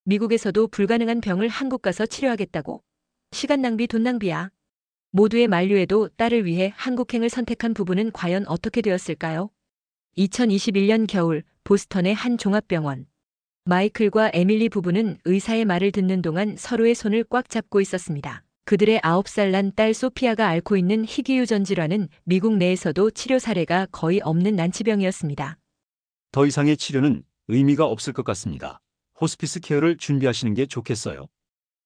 미국에서도 불가능한 병을 한국 가서 치료하겠다고. 시간 낭비, 돈 낭비야. 모두의 만류에도 딸을 위해 한국행을 선택한 부부는 과연 어떻게 되었을까요? 2021년 겨울 보스턴의 한 종합병원. 마이클과 에밀리 부부는 의사의 말을 듣는 동안 서로의 손을 꽉 잡고 있었습니다. 그들의 9살 난 딸 소피아가 앓고 있는 희귀유전 질환은 미국 내에서도 치료 사례가 거의 없는 난치병이었습니다. 더 이상의 치료는 의미가 없을 것 같습니다. 호스피스 케어를 준비하시는 게 좋겠어요.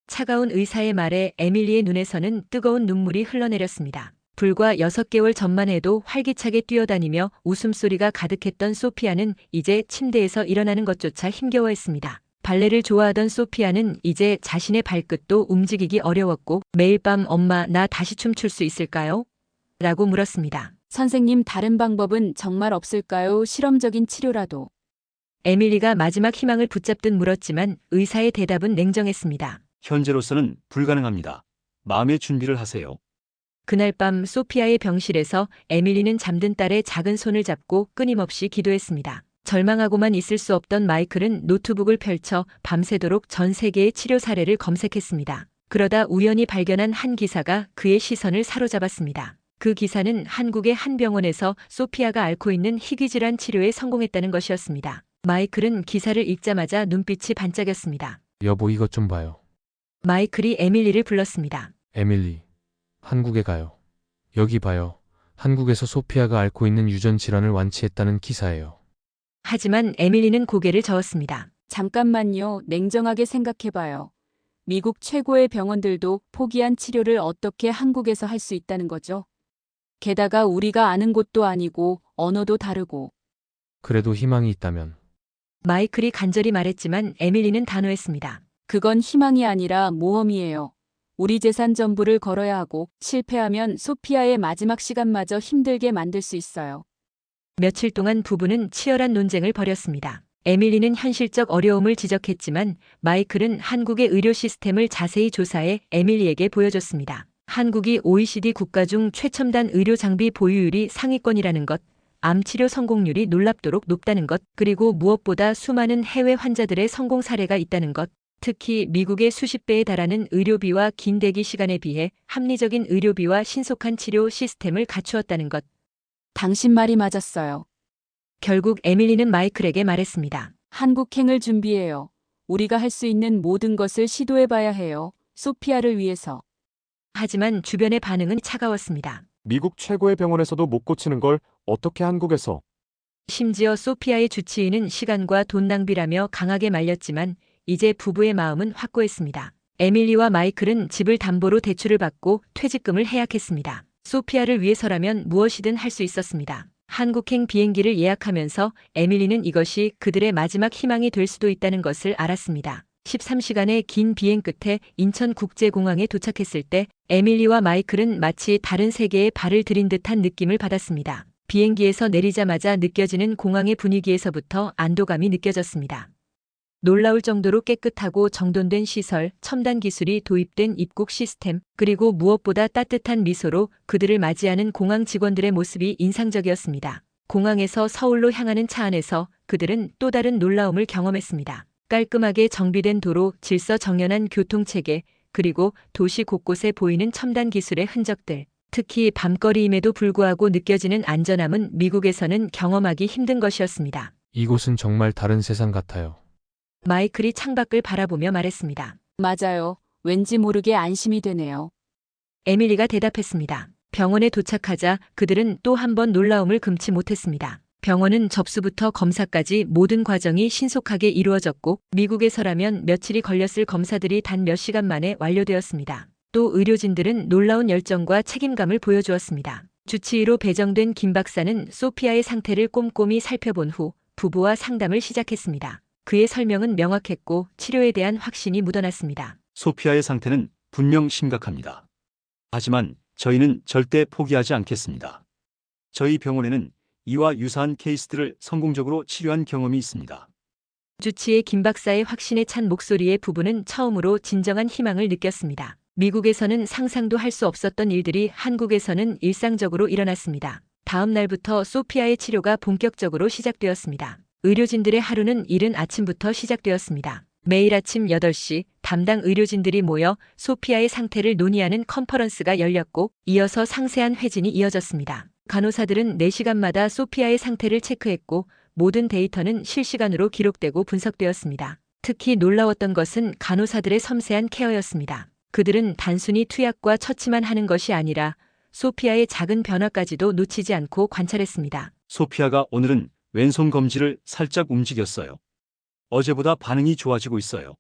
차가운 의사의 말에 에밀리의 눈에서는 뜨거운 눈물이 흘러내렸습니다. 불과 6개월 전만 해도 활기차게 뛰어다니며 웃음소리가 가득했던 소피아는 이제 침대에서 일어나는 것조차 힘겨워했습니다. 발레를 좋아하던 소피아는 이제 자신의 발끝도 움직이기 어려웠고 매일 밤 엄마 나 다시 춤출 수 있을까요? 라고 물었습니다. 선생님, 다른 방법은 정말 없을까요? 실험적인 치료라도. 에밀리가 마지막 희망을 붙잡듯 물었지만 의사의 대답은 냉정했습니다. 현재로서는 불가능합니다. 마음의 준비를 하세요. 그날 밤 소피아의 병실에서 에밀리는 잠든 딸의 작은 손을 잡고 끊임없이 기도했습니다. 절망하고만 있을 수 없던 마이클은 노트북을 펼쳐 밤새도록 전 세계의 치료 사례를 검색했습니다. 그러다 우연히 발견한 한 기사가 그의 시선을 사로잡았습니다. 그 기사는 한국의 한 병원에서 소피아가 앓고 있는 희귀질환 치료에 성공했다는 것이었습니다. 마이클은 기사를 읽자마자 눈빛이 반짝였습니다. 여보, 이것 좀 봐요. 마이클이 에밀리를 불렀습니다. 에밀리, 한국에 가요. 여기 봐요. 한국에서 소피아가 앓고 있는 유전 질환을 완치했다는 기사예요. 하지만 에밀리는 고개를 저었습니다. 잠깐만요. 냉정하게 생각해봐요. 미국 최고의 병원들도 포기한 치료를 어떻게 한국에서 할 수 있다는 거죠? 게다가 우리가 아는 곳도 아니고 언어도 다르고. 그래도 희망이 있다면. 마이클이 간절히 말했지만 에밀리는 단호했습니다. 그건 희망이 아니라 모험이에요. 우리 재산 전부를 걸어야 하고 실패하면 소피아의 마지막 시간마저 힘들게 만들 수 있어요. 며칠 동안 부부는 치열한 논쟁을 벌였습니다. 에밀리는 현실적 어려움을 지적했지만 마이클은 한국의 의료 시스템을 자세히 조사해 에밀리에게 보여줬습니다. 한국이 OECD 국가 중 최첨단 의료 장비 보유율이 상위권이라는 것, 암 치료 성공률이 놀랍도록 높다는 것, 그리고 무엇보다 수많은 해외 환자들의 성공 사례가 있다는 것, 특히 미국의 수십 배에 달하는 의료비와 긴 대기 시간에 비해 합리적인 의료비와 신속한 치료 시스템을 갖추었다는 것. 당신 말이 맞았어요. 결국 에밀리는 마이클에게 말했습니다. 한국행을 준비해요. 우리가 할 수 있는 모든 것을 시도해봐야 해요. 소피아를 위해서. 하지만 주변의 반응은 차가웠습니다. 미국 최고의 병원에서도 못 고치는 걸 어떻게 한국에서? 심지어 소피아의 주치의는 시간과 돈 낭비라며 강하게 말렸지만 이제 부부의 마음은 확고했습니다. 에밀리와 마이클은 집을 담보로 대출을 받고 퇴직금을 해약했습니다. 소피아를 위해서라면 무엇이든 할 수 있었습니다. 한국행 비행기를 예약하면서 에밀리는 이것이 그들의 마지막 희망이 될 수도 있다는 것을 알았습니다. 13시간의 긴 비행 끝에 인천국제공항에 도착했을 때 에밀리와 마이클은 마치 다른 세계에 발을 들인 듯한 느낌을 받았습니다. 비행기에서 내리자마자 느껴지는 공항의 분위기에서부터 안도감이 느껴졌습니다. 놀라울 정도로 깨끗하고 정돈된 시설, 첨단 기술이 도입된 입국 시스템, 그리고 무엇보다 따뜻한 미소로 그들을 맞이하는 공항 직원들의 모습이 인상적이었습니다. 공항에서 서울로 향하는 차 안에서 그들은 또 다른 놀라움을 경험했습니다. 깔끔하게 정비된 도로, 질서정연한 교통체계, 그리고 도시 곳곳에 보이는 첨단 기술의 흔적들. 특히 밤거리임에도 불구하고 느껴지는 안전함은 미국에서는 경험하기 힘든 것이었습니다. 이곳은 정말 다른 세상 같아요. 마이클이 창밖을 바라보며 말했습니다. 맞아요. 왠지 모르게 안심이 되네요. 에밀리가 대답했습니다. 병원에 도착하자 그들은 또 한 번 놀라움을 금치 못했습니다. 병원은 접수부터 검사까지 모든 과정이 신속하게 이루어졌고 미국에서라면 며칠이 걸렸을 검사들이 단 몇 시간 만에 완료되었습니다. 또 의료진들은 놀라운 열정과 책임감을 보여주었습니다. 주치의로 배정된 김 박사는 소피아의 상태를 꼼꼼히 살펴본 후 부부와 상담을 시작했습니다. 그의 설명은 명확했고 치료에 대한 확신이 묻어났습니다. 소피아의 상태는 분명 심각합니다. 하지만 저희는 절대 포기하지 않겠습니다. 저희 병원에는 이와 유사한 케이스들을 성공적으로 치료한 경험이 있습니다. 주치의 김 박사의 확신에 찬 목소리에 부부는 처음으로 진정한 희망을 느꼈습니다. 미국에서는 상상도 할 수 없었던 일들이 한국에서는 일상적으로 일어났습니다. 다음 날부터 소피아의 치료가 본격적으로 시작되었습니다. 의료진들의 하루는 이른 아침부터 시작되었습니다. 매일 아침 8시 담당 의료진들이 모여 소피아의 상태를 논의하는 컨퍼런스가 열렸고 이어서 상세한 회진이 이어졌습니다. 간호사들은 4시간마다 소피아의 상태를 체크했고 모든 데이터는 실시간으로 기록되고 분석되었습니다. 특히 놀라웠던 것은 간호사들의 섬세한 케어였습니다. 그들은 단순히 투약과 처치만 하는 것이 아니라 소피아의 작은 변화까지도 놓치지 않고 관찰했습니다. 소피아가 오늘은 왼손 검지를 살짝 움직였어요. 어제보다 반응이 좋아지고 있어요.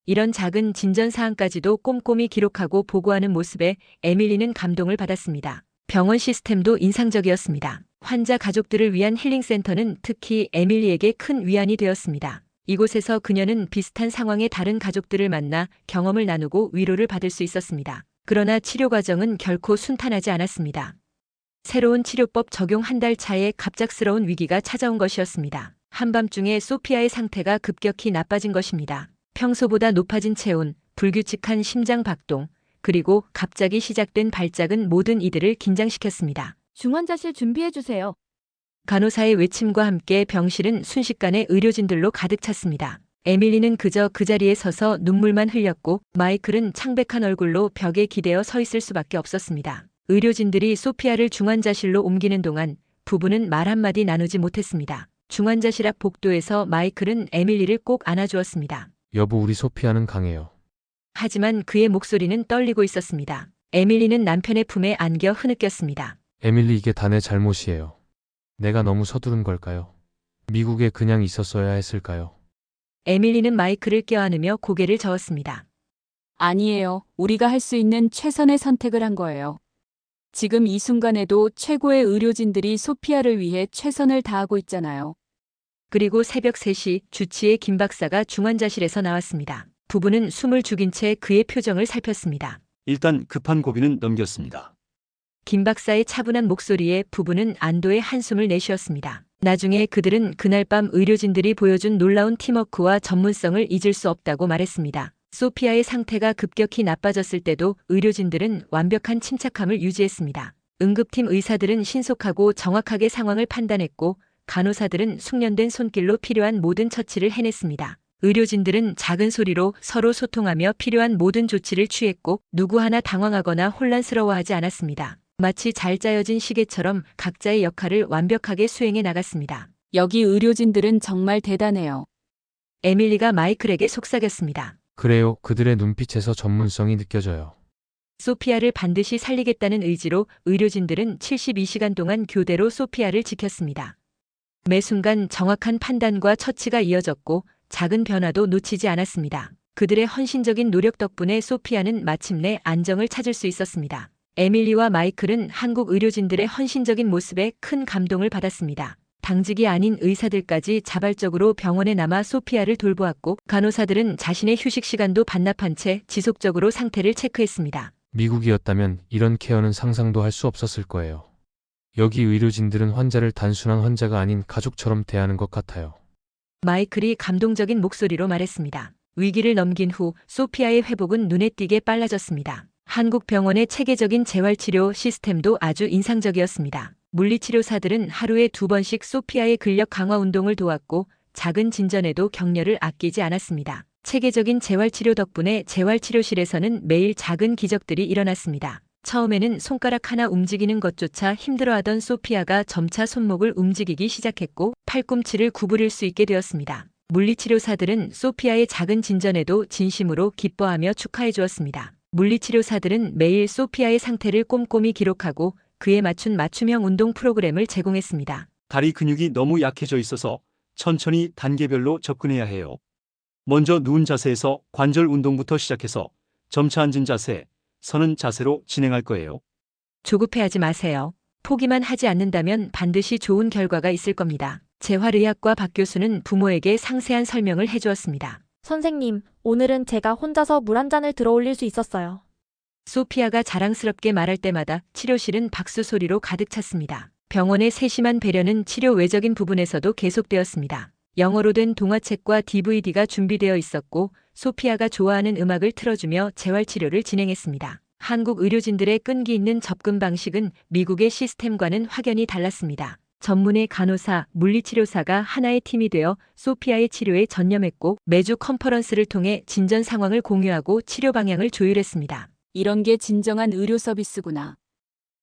이런 작은 진전 사항까지도 꼼꼼히 기록하고 보고하는 모습에 에밀리는 감동을 받았습니다. 병원 시스템도 인상적이었습니다. 환자 가족들을 위한 힐링센터는 특히 에밀리에게 큰 위안이 되었습니다. 이곳에서 그녀는 비슷한 상황의 다른 가족들을 만나 경험을 나누고 위로를 받을 수 있었습니다. 그러나 치료 과정은 결코 순탄하지 않았습니다. 새로운 치료법 적용 한 달 차에 갑작스러운 위기가 찾아온 것이었습니다. 한밤중에 소피아의 상태가 급격히 나빠진 것입니다. 평소보다 높아진 체온, 불규칙한 심장 박동, 그리고 갑자기 시작된 발작은 모든 이들을 긴장시켰습니다. 중환자실 준비해주세요. 간호사의 외침과 함께 병실은 순식간에 의료진들로 가득 찼습니다. 에밀리는 그저 그 자리에 서서 눈물만 흘렸고 마이클은 창백한 얼굴로 벽에 기대어 서 있을 수밖에 없었습니다. 의료진들이 소피아를 중환자실로 옮기는 동안 부부는 말 한마디 나누지 못했습니다. 중환자실 앞 복도에서 마이클은 에밀리를 꼭 안아주었습니다. 여보, 우리 소피아는 강해요. 하지만 그의 목소리는 떨리고 있었습니다. 에밀리는 남편의 품에 안겨 흐느꼈습니다. 에밀리, 이게 다 내 잘못이에요. 내가 너무 서두른 걸까요? 미국에 그냥 있었어야 했을까요? 에밀리는 마이클을 껴안으며 고개를 저었습니다. 아니에요. 우리가 할 수 있는 최선의 선택을 한 거예요. 지금 이 순간에도 최고의 의료진들이 소피아를 위해 최선을 다하고 있잖아요. 그리고 새벽 3시 주치의 김 박사가 중환자실에서 나왔습니다. 부부는 숨을 죽인 채 그의 표정을 살폈습니다. 일단 급한 고비는 넘겼습니다. 김 박사의 차분한 목소리에 부부는 안도의 한숨을 내쉬었습니다. 나중에 그들은 그날 밤 의료진들이 보여준 놀라운 팀워크와 전문성을 잊을 수 없다고 말했습니다. 소피아의 상태가 급격히 나빠졌을 때도 의료진들은 완벽한 침착함을 유지했습니다. 응급팀 의사들은 신속하고 정확하게 상황을 판단했고 간호사들은 숙련된 손길로 필요한 모든 처치를 해냈습니다. 의료진들은 작은 소리로 서로 소통하며 필요한 모든 조치를 취했고 누구 하나 당황하거나 혼란스러워하지 않았습니다. 마치 잘 짜여진 시계처럼 각자의 역할을 완벽하게 수행해 나갔습니다. 여기 의료진들은 정말 대단해요. 에밀리가 마이클에게 속삭였습니다. 그래요, 그들의 눈빛에서 전문성이 느껴져요. 소피아를 반드시 살리겠다는 의지로 의료진들은 72시간 동안 교대로 소피아를 지켰습니다. 매 순간 정확한 판단과 처치가 이어졌고 작은 변화도 놓치지 않았습니다. 그들의 헌신적인 노력 덕분에 소피아는 마침내 안정을 찾을 수 있었습니다. 에밀리와 마이클은 한국 의료진들의 헌신적인 모습에 큰 감동을 받았습니다. 당직이 아닌 의사들까지 자발적으로 병원에 남아 소피아를 돌보았고 간호사들은 자신의 휴식 시간도 반납한 채 지속적으로 상태를 체크했습니다. 미국이었다면 이런 케어는 상상도 할 수 없었을 거예요. 여기 의료진들은 환자를 단순한 환자가 아닌 가족처럼 대하는 것 같아요. 마이클이 감동적인 목소리로 말했습니다. 위기를 넘긴 후 소피아의 회복은 눈에 띄게 빨라졌습니다. 한국 병원의 체계적인 재활치료 시스템도 아주 인상적이었습니다. 물리치료사들은 하루에 2번씩 소피아의 근력 강화 운동을 도왔고 작은 진전에도 격려를 아끼지 않았습니다. 체계적인 재활치료 덕분에 재활치료실에서는 매일 작은 기적들이 일어났습니다. 처음에는 손가락 하나 움직이는 것조차 힘들어하던 소피아가 점차 손목을 움직이기 시작했고 팔꿈치를 구부릴 수 있게 되었습니다. 물리치료사들은 소피아의 작은 진전에도 진심으로 기뻐하며 축하해 주었습니다. 물리치료사들은 매일 소피아의 상태를 꼼꼼히 기록하고 그에 맞춘 맞춤형 운동 프로그램을 제공했습니다. 다리 근육이 너무 약해져 있어서 천천히 단계별로 접근해야 해요. 먼저 누운 자세에서 관절 운동부터 시작해서 점차 앉은 자세, 서는 자세로 진행할 거예요. 조급해하지 마세요. 포기만 하지 않는다면 반드시 좋은 결과가 있을 겁니다. 재활의학과 박 교수는 부모에게 상세한 설명을 해주었습니다. 선생님, 오늘은 제가 혼자서 물 한 잔을 들어 올릴 수 있었어요. 소피아가 자랑스럽게 말할 때마다 치료실은 박수 소리로 가득 찼습니다. 병원의 세심한 배려는 치료 외적인 부분에서도 계속되었습니다. 영어로 된 동화책과 DVD가 준비되어 있었고 소피아가 좋아하는 음악을 틀어주며 재활치료를 진행했습니다. 한국 의료진들의 끈기 있는 접근 방식은 미국의 시스템과는 확연히 달랐습니다. 전문의 간호사, 물리치료사가 하나의 팀이 되어 소피아의 치료에 전념했고 매주 컨퍼런스를 통해 진전 상황을 공유하고 치료 방향을 조율했습니다. 이런 게 진정한 의료 서비스구나.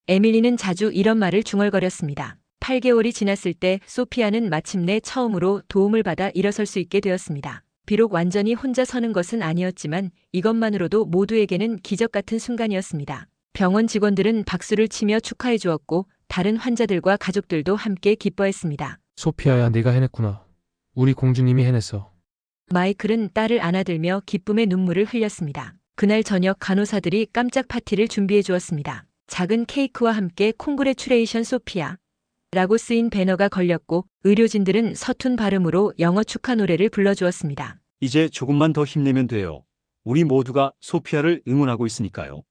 에밀리는 자주 이런 말을 중얼거렸습니다. 8개월이 지났을 때 소피아는 마침내 처음으로 도움을 받아 일어설 수 있게 되었습니다. 비록 완전히 혼자 서는 것은 아니었지만 이것만으로도 모두에게는 기적 같은 순간이었습니다. 병원 직원들은 박수를 치며 축하해 주었고 다른 환자들과 가족들도 함께 기뻐했습니다. 소피아야, 네가 해냈구나. 우리 공주님이 해냈어. 마이클은 딸을 안아들며 기쁨의 눈물을 흘렸습니다. 그날 저녁 간호사들이 깜짝 파티를 준비해 주었습니다. 작은 케이크와 함께 콩그레츄레이션 소피아 라고 쓰인 배너가 걸렸고 의료진들은 서툰 발음으로 영어 축하 노래를 불러주었습니다. 이제 조금만 더 힘내면 돼요. 우리 모두가 소피아를 응원하고 있으니까요.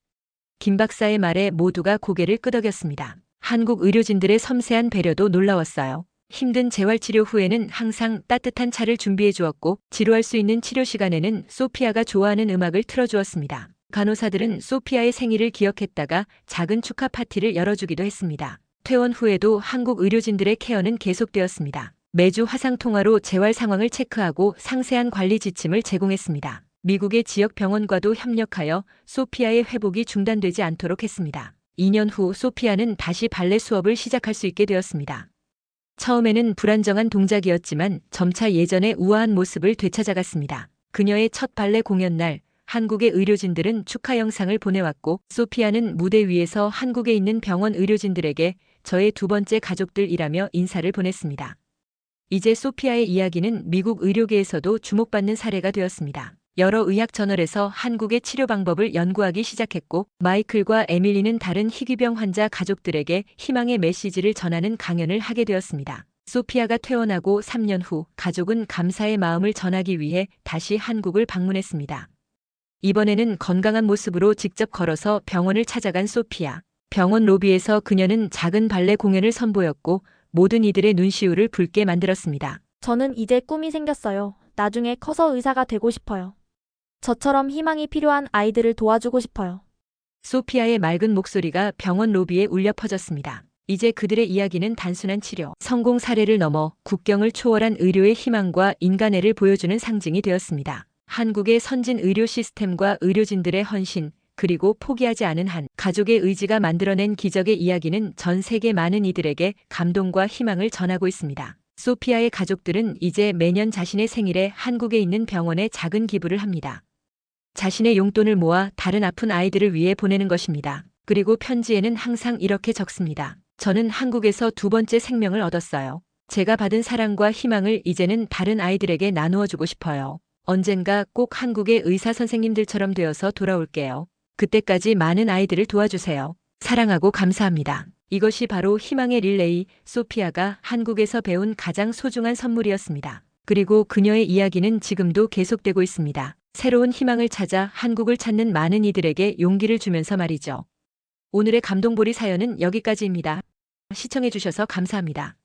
김 박사의 말에 모두가 고개를 끄덕였습니다. 한국 의료진들의 섬세한 배려도 놀라웠어요. 힘든 재활치료 후에는 항상 따뜻한 차를 준비해 주었고 지루할 수 있는 치료 시간에는 소피아가 좋아하는 음악을 틀어주었습니다. 간호사들은 소피아의 생일을 기억했다가 작은 축하 파티를 열어주기도 했습니다. 퇴원 후에도 한국 의료진들의 케어는 계속되었습니다. 매주 화상통화로 재활 상황을 체크하고 상세한 관리 지침을 제공했습니다. 미국의 지역 병원과도 협력하여 소피아의 회복이 중단되지 않도록 했습니다. 2년 후 소피아는 다시 발레 수업을 시작할 수 있게 되었습니다. 처음에는 불안정한 동작이었지만 점차 예전의 우아한 모습을 되찾아갔습니다. 그녀의 첫 발레 공연 날 한국의 의료진들은 축하 영상을 보내왔고 소피아는 무대 위에서 한국에 있는 병원 의료진들에게 저의 두 번째 가족들이라며 인사를 보냈습니다. 이제 소피아의 이야기는 미국 의료계에서도 주목받는 사례가 되었습니다. 여러 의학 저널에서 한국의 치료 방법을 연구하기 시작했고 마이클과 에밀리는 다른 희귀병 환자 가족들에게 희망의 메시지를 전하는 강연을 하게 되었습니다. 소피아가 퇴원하고 3년 후 가족은 감사의 마음을 전하기 위해 다시 한국을 방문했습니다. 이번에는 건강한 모습으로 직접 걸어서 병원을 찾아간 소피아. 병원 로비에서 그녀는 작은 발레 공연을 선보였고 모든 이들의 눈시울을 붉게 만들었습니다. 저는 이제 꿈이 생겼어요. 나중에 커서 의사가 되고 싶어요. 저처럼 희망이 필요한 아이들을 도와주고 싶어요. 소피아의 맑은 목소리가 병원 로비에 울려 퍼졌습니다. 이제 그들의 이야기는 단순한 치료, 성공 사례를 넘어 국경을 초월한 의료의 희망과 인간애를 보여주는 상징이 되었습니다. 한국의 선진 의료 시스템과 의료진들의 헌신, 그리고 포기하지 않은 한 가족의 의지가 만들어낸 기적의 이야기는 전 세계 많은 이들에게 감동과 희망을 전하고 있습니다. 소피아의 가족들은 이제 매년 자신의 생일에 한국에 있는 병원에 작은 기부를 합니다. 자신의 용돈을 모아 다른 아픈 아이들을 위해 보내는 것입니다. 그리고 편지에는 항상 이렇게 적습니다. 저는 한국에서 두 번째 생명을 얻었어요. 제가 받은 사랑과 희망을 이제는 다른 아이들에게 나누어 주고 싶어요. 언젠가 꼭 한국의 의사 선생님들처럼 되어서 돌아올게요. 그때까지 많은 아이들을 도와주세요. 사랑하고 감사합니다. 이것이 바로 희망의 릴레이, 소피아가 한국에서 배운 가장 소중한 선물이었습니다. 그리고 그녀의 이야기는 지금도 계속되고 있습니다. 새로운 희망을 찾아 한국을 찾는 많은 이들에게 용기를 주면서 말이죠. 오늘의 감동보리 사연은 여기까지입니다. 시청해주셔서 감사합니다.